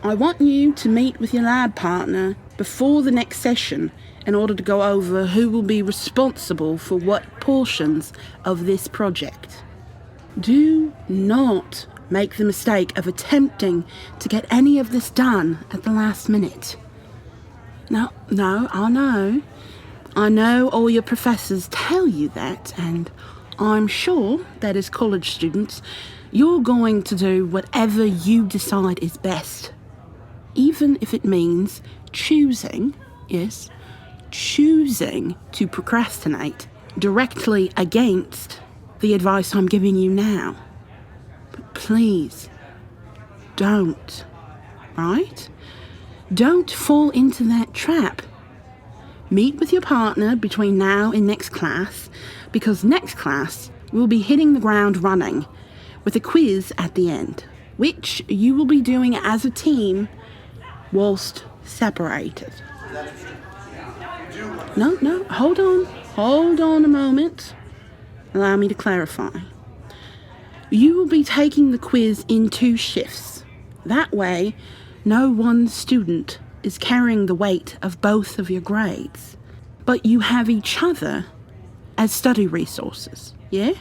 I want you to meet with your lab partner before the next session in order to go over who will be responsible for what portions of this project. Do not make the mistake of attempting to get any of this done at the last minute. No, I know all your professors tell you that, and I'm sure that as college students, you're going to do whatever you decide is best. Even if it means choosing to procrastinate directly against the advice I'm giving you now. But please, don't, right? Don't fall into that trap. Meet with your partner between now and next class, because next class we'll be hitting the ground running with a quiz at the end, which you will be doing as a team whilst separated. No, hold on a moment. Allow me to clarify. You will be taking the quiz in 2 shifts. That way, no one student is carrying the weight of both of your grades, but you have each other as study resources, yeah?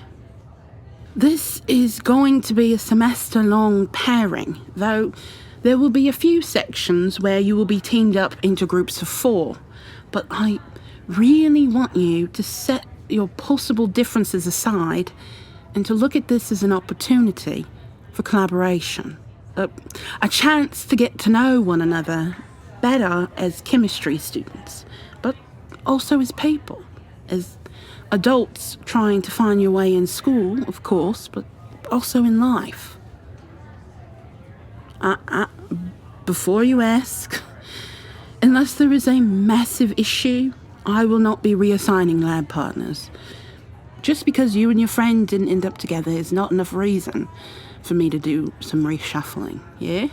This is going to be a semester-long pairing, though there will be a few sections where you will be teamed up into groups of 4, but I really want you to set your possible differences aside and to look at this as an opportunity for collaboration. A chance to get to know one another better as chemistry students, but also as people, as adults trying to find your way in school, of course, but also in life. Before you ask, unless there is a massive issue, I will not be reassigning lab partners. Just because you and your friend didn't end up together is not enough reason for me to do some reshuffling, yeah?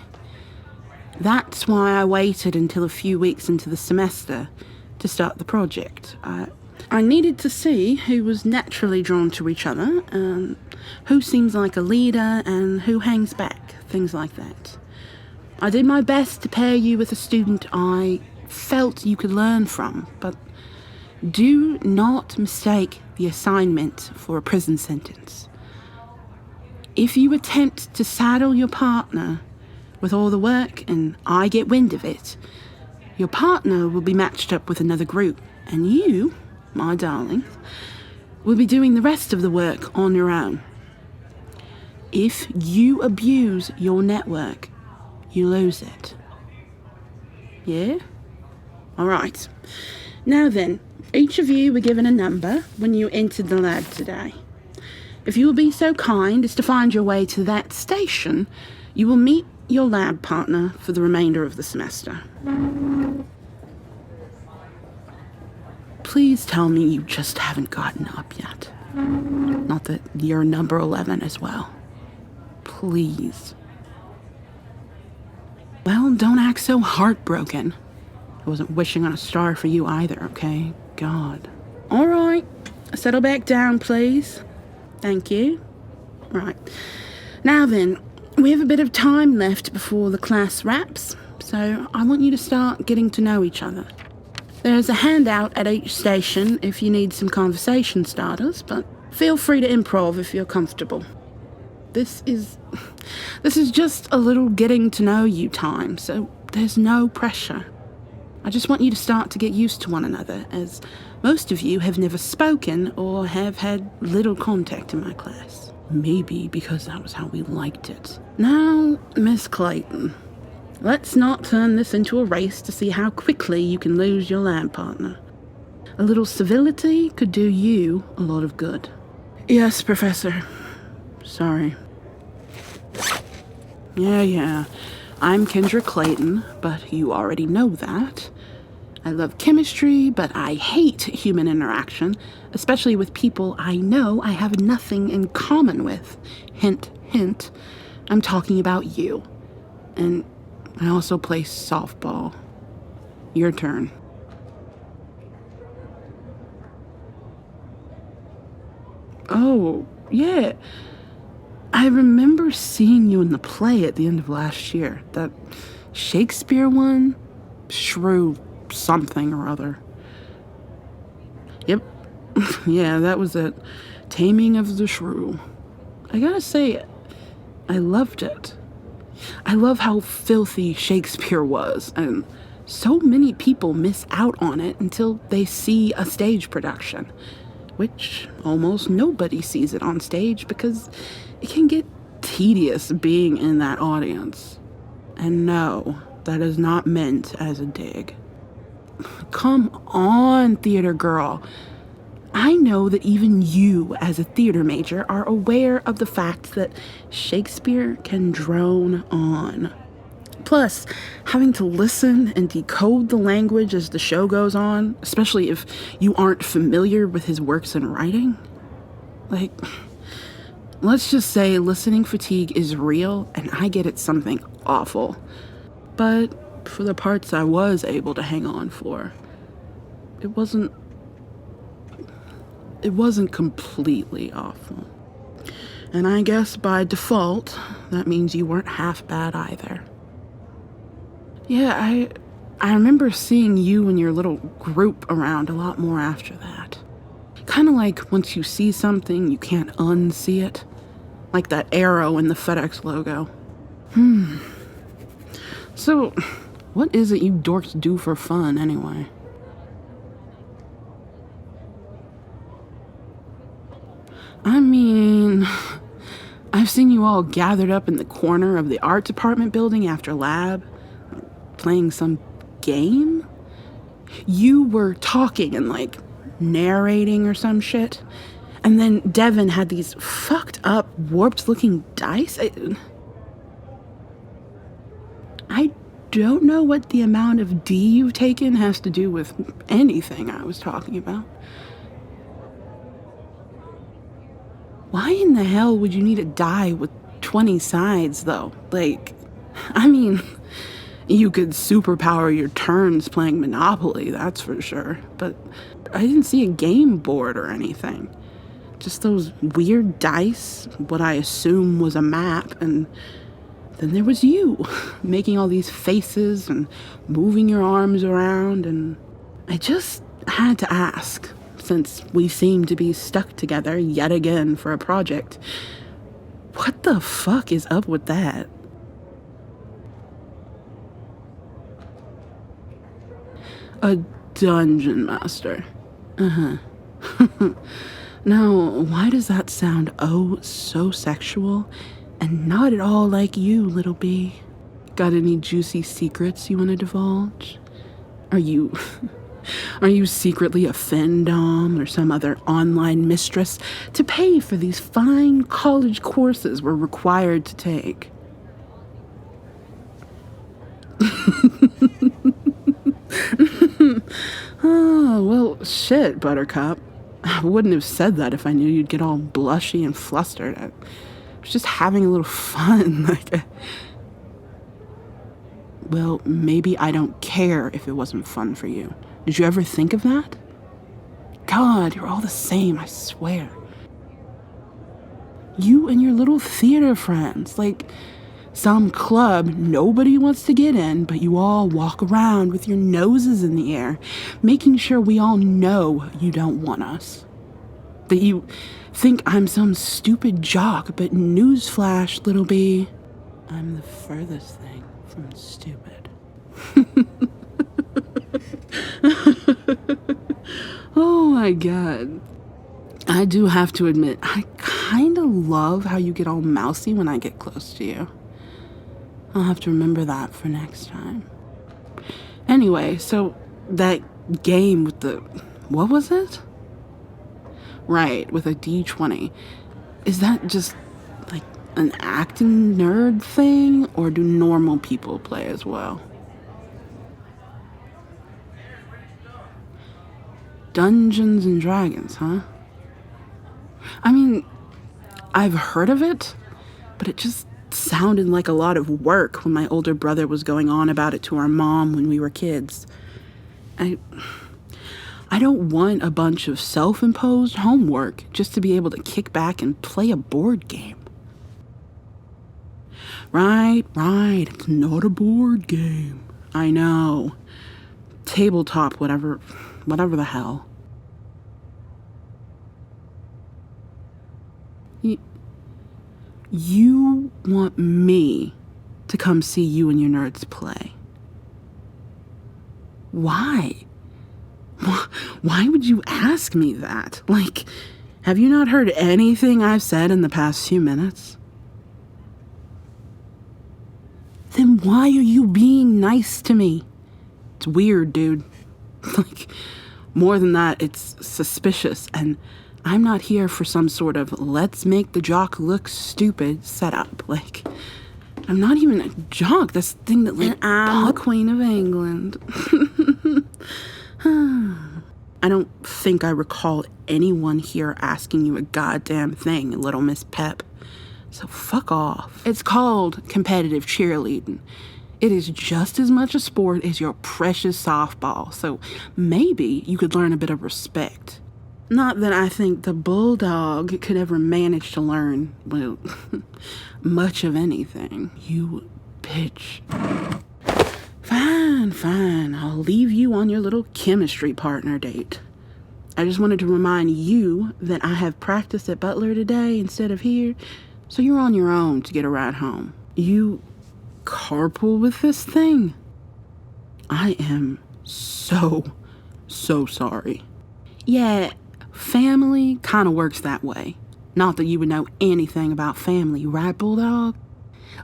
That's why I waited until a few weeks into the semester to start the project. I needed to see who was naturally drawn to each other, who seems like a leader, and who hangs back, things like that. I did my best to pair you with a student I felt you could learn from, but do not mistake the assignment for a prison sentence. If you attempt to saddle your partner with all the work and I get wind of it, your partner will be matched up with another group, and you, my darling, will be doing the rest of the work on your own. If you abuse your network, you lose it. Yeah? All right. Now then, each of you were given a number when you entered the lab today. If you will be so kind as to find your way to that station, you will meet your lab partner for the remainder of the semester. Please tell me you just haven't gotten up yet. Not that you're number 11 as well. Please. Well, don't act so heartbroken. I wasn't wishing on a star for you either, okay? God. All right. Settle back down, please. Thank you. Right. Now then, we have a bit of time left before the class wraps, so I want you to start getting to know each other. There's a handout at each station if you need some conversation starters, but feel free to improv if you're comfortable. This is just a little getting to know you time, so there's no pressure. I just want you to start to get used to one another, as most of you have never spoken or have had little contact in my class. Maybe because that was how we liked it. Now, Miss Clayton, let's not turn this into a race to see how quickly you can lose your lab partner. A little civility could do you a lot of good. Yes, Professor. Sorry. Yeah. I'm Kendra Clayton, but you already know that. I love chemistry, but I hate human interaction, especially with people I know I have nothing in common with. Hint, hint. I'm talking about you. And I also play softball. Your turn. Oh, yeah. I remember seeing you in the play at the end of last year. That Shakespeare one? Shrew something or other. Yep. Yeah, that was it. Taming of the Shrew. I gotta say, I loved it. I love how filthy Shakespeare was, and so many people miss out on it until they see a stage production, which almost nobody sees it on stage because it can get tedious being in that audience. And no, that is not meant as a dig. Come on, theater girl. I know that even you, as a theater major, are aware of the fact that Shakespeare can drone on. Plus, having to listen and decode the language as the show goes on, especially if you aren't familiar with his works in writing. Like, let's just say listening fatigue is real, and I get it's something awful. But for the parts I was able to hang on for, it wasn't completely awful. And I guess by default, that means you weren't half bad either. Yeah, I remember seeing you and your little group around a lot more after that. Kind of like once you see something, you can't unsee it. Like that arrow in the FedEx logo. So, what is it you dorks do for fun anyway? I mean, I've seen you all gathered up in the corner of the art department building after lab, playing some game. You were talking and like narrating or some shit. And then Devin had these fucked up, warped looking dice. I don't know what the amount of D you've taken has to do with anything I was talking about. Why in the hell would you need a die with 20 sides, though? Like, I mean, you could superpower your turns playing Monopoly, that's for sure. But I didn't see a game board or anything. Just those weird dice, what I assume was a map, and then there was you, making all these faces and moving your arms around, and I just had to ask, since we seem to be stuck together yet again for a project, what the fuck is up with that? A dungeon master. Now, why does that sound oh so sexual and not at all like you, little bee? Got any juicy secrets you want to divulge? Are you secretly a findom or some other online mistress to pay for these fine college courses we're required to take? Oh, well, shit, Buttercup. I wouldn't have said that if I knew you'd get all blushy and flustered. I was just having a little fun. Well, maybe I don't care if it wasn't fun for you. Did you ever think of that? God, you're all the same, I swear. You and your little theater friends, like some club nobody wants to get in, but you all walk around with your noses in the air, making sure we all know you don't want us. That you think I'm some stupid jock, but newsflash, little bee, I'm the furthest thing from stupid. Oh my god. I do have to admit, I kind of love how you get all mousy when I get close to you. I'll have to remember that for next time. Anyway, so that game with the... what was it? Right, with a D20. Is that just like an acting nerd thing, or do normal people play as well? Dungeons and Dragons, huh? I mean, I've heard of it, but it just sounded like a lot of work when my older brother was going on about it to our mom when we were kids. I don't want a bunch of self-imposed homework just to be able to kick back and play a board game. Right. It's not a board game. I know. Tabletop, whatever the hell. You want me to come see you and your nerds play? Why? Why would you ask me that? Like, have you not heard anything I've said in the past few minutes? Then why are you being nice to me? It's weird, dude. Like, more than that, it's suspicious, and I'm not here for some sort of let's make the jock look stupid setup. Like, I'm not even a jock. That's the thing that, like, I'm the Queen of England. I don't think I recall anyone here asking you a goddamn thing, Little Miss Pep. So fuck off. It's called competitive cheerleading. It is just as much a sport as your precious softball, so maybe you could learn a bit of respect. Not that I think the bulldog could ever manage to learn, well, much of anything. You bitch. Fine. I'll leave you on your little chemistry partner date. I just wanted to remind you that I have practice at Butler today instead of here, so you're on your own to get a ride home. You carpool with this thing? I am so sorry. Yeah, family kind of works that way. Not that you would know anything about family, right, Bulldog?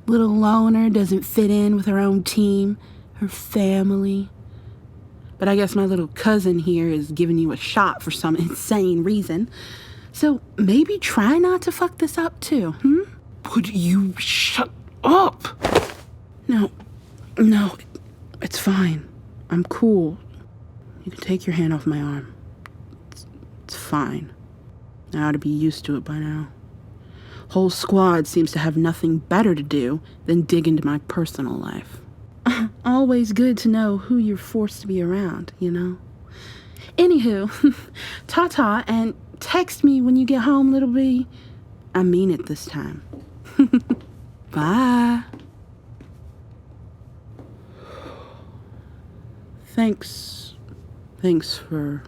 Little loner doesn't fit in with her own team, her family. But I guess my little cousin here is giving you a shot for some insane reason. So maybe try not to fuck this up too, Would you shut up? No, it's fine. I'm cool. You can take your hand off my arm. It's fine. I ought to be used to it by now. Whole squad seems to have nothing better to do than dig into my personal life. Always good to know who you're forced to be around, you know? Anywho, ta-ta, and text me when you get home, little bee. I mean it this time. Bye. Thanks for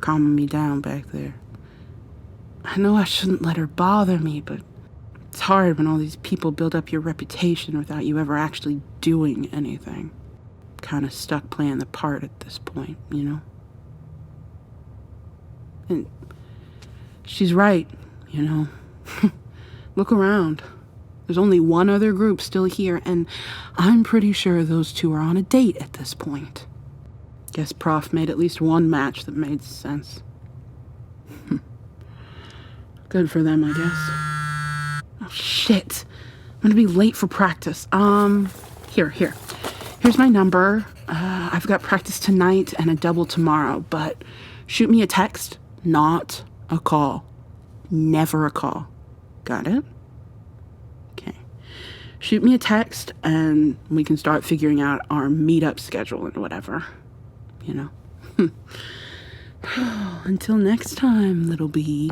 calming me down back there. I know I shouldn't let her bother me, but it's hard when all these people build up your reputation without you ever actually doing anything. Kind of stuck playing the part at this point, you know? And she's right, you know? Look around. There's only one other group still here, and I'm pretty sure those two are on a date at this point. Guess Prof made at least one match that made sense. Good for them, I guess. Oh, shit. I'm gonna be late for practice. Here's my number. I've got practice tonight and a double tomorrow, but shoot me a text, not a call. Never a call. Got it? Okay. Shoot me a text and we can start figuring out our meetup schedule and whatever. You know? Until next time, little bee.